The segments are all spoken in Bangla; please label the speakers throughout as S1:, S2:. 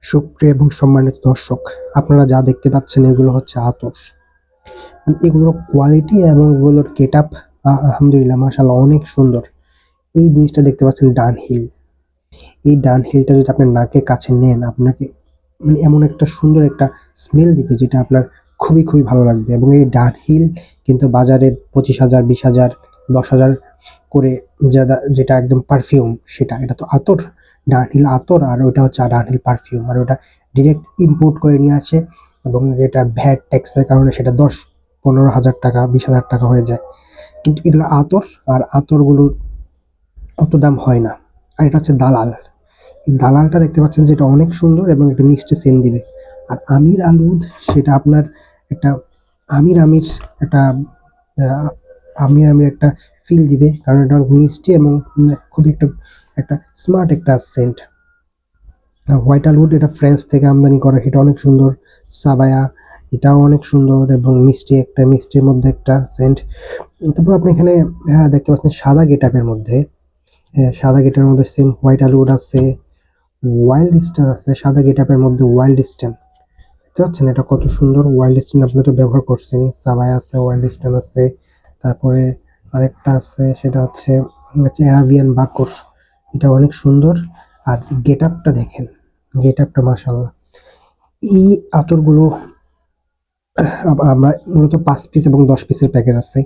S1: সুপ্রিয় এবং সম্মানিত দর্শক, আপনারা যা দেখতে পাচ্ছেন এগুলো হচ্ছে আতর। এগুলোর কোয়ালিটি এবং এগুলোর গেটআপ আলহামদুলিল্লাহ মাশাআল্লাহ অনেক সুন্দর। এই জিনিসটা দেখতে পাচ্ছেন ডানহিল। এই ডানহিলটা যদি আপনার নাকের কাছে নেন, আপনাকে এমন একটা সুন্দর একটা স্মেল দিবে যেটা আপনার খুবই ভালো লাগবে। এবং এই ডানহিল কিন্তু বাজারে 25,000, 20,000, 10,000 করে যেটা একদম পারফিউম সেটা। এটা তো আতর, ডানহিল আতর, আর ওইটা হচ্ছে ডানহিল পারফিউম। আর ওটা ডিরেক্ট ইম্পোর্ট করে নিয়ে আসে এবং এটার ভ্যাট ট্যাক্সের কারণে সেটা 10-15,000 টাকা, 20,000 টাকা হয়ে যায়। কিন্তু এগুলো আতর, আর আতরগুলোর অত দাম হয় না। আর এটা হচ্ছে দালাল। এই দালালটা দেখতে পাচ্ছেন যে এটা অনেক সুন্দর এবং একটা মিষ্টি সেন্ট দিবে। আর আমির আলুদ সেটা আপনার একটা আমির একটা আহ, আমির একটা ফিল দিবে, কারণ এটা অনেক মিষ্টি এবং খুবই একটা স্মার্ট একটা সেন্ট। হোয়াইট আলউড এটা ফ্রান্স থেকে আমদানি করা, এটা অনেক সুন্দর। সাবায়া এটাও অনেক সুন্দর এবং মিষ্টি, একটা মিষ্টির মধ্যে একটা সেন্ট। তারপর আপনি এখানে দেখতে পাচ্ছেন সাদা গেটআপের মধ্যে, সাদা গেটের মধ্যে সেম হোয়াইট আলউড আছে, ওয়াইল্ড স্টার আছে। সাদা গেটআপের মধ্যে ওয়াইল্ড স্টার দেখতে পাচ্ছেন, এটা কত সুন্দর। ওয়াইল্ড স্টার আপনি তো ব্যবহার করছেনই। সাবায়া আছে, ওয়াইল্ড স্টার আছে, তারপরে আরেকটা আছে সেটা হচ্ছে অ্যারাবিয়ান বাকর, এটা অনেক সুন্দর। আর গেটআপটা দেখেন, গেটআপটা মাশাআল্লাহ। এই আতরগুলো আমরা মূলত 5 পিস এবং 10 পিসের প্যাকেজ আছে,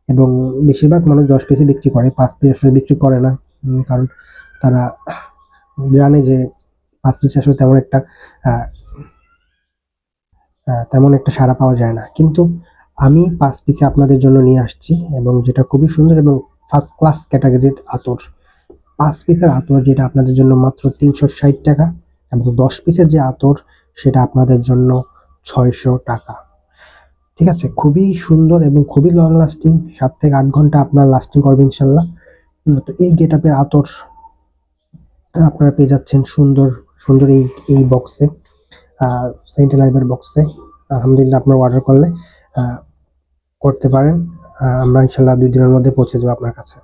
S1: এবং বেশিরভাগ মানুষ 10 পিসে বিক্রি করে, 5 পিস আসলে বিক্রি করে না। কারণ তারা জানে যে 5 পিস আসলে আহ, তেমন একটা সাড়া পাওয়া যায় না। কিন্তু আমি 5 পিসে আপনাদের জন্য নিয়ে আসছি, এবং যেটা খুবই সুন্দর এবং ফার্স্ট ক্লাস ক্যাটাগরির আতর। 5 পিসের আতর যেটা আপনাদের জন্য মাত্র 360 টাকা, এবং 10 পিসের যে আতর সেটা আপনাদের জন্য 600 টাকা। ঠিক আছে, খুবই সুন্দর এবং খুবই লং লাস্টিং, 7 থেকে 8 ঘন্টা আপনার লাস্টিং করবে ইনশাল্লাহ। তো এই গেটআপের আতর আপনারা পেয়ে যাচ্ছেন সুন্দর সুন্দর এই বক্সে, সেন্ট লাইভের বক্সে। আলহামদুলিল্লাহ, আপনার অর্ডার করলে করতে পারেন। আমরা ইনশাল্লাহ 2 দিনের মধ্যে পৌঁছে দেবো আপনার কাছে।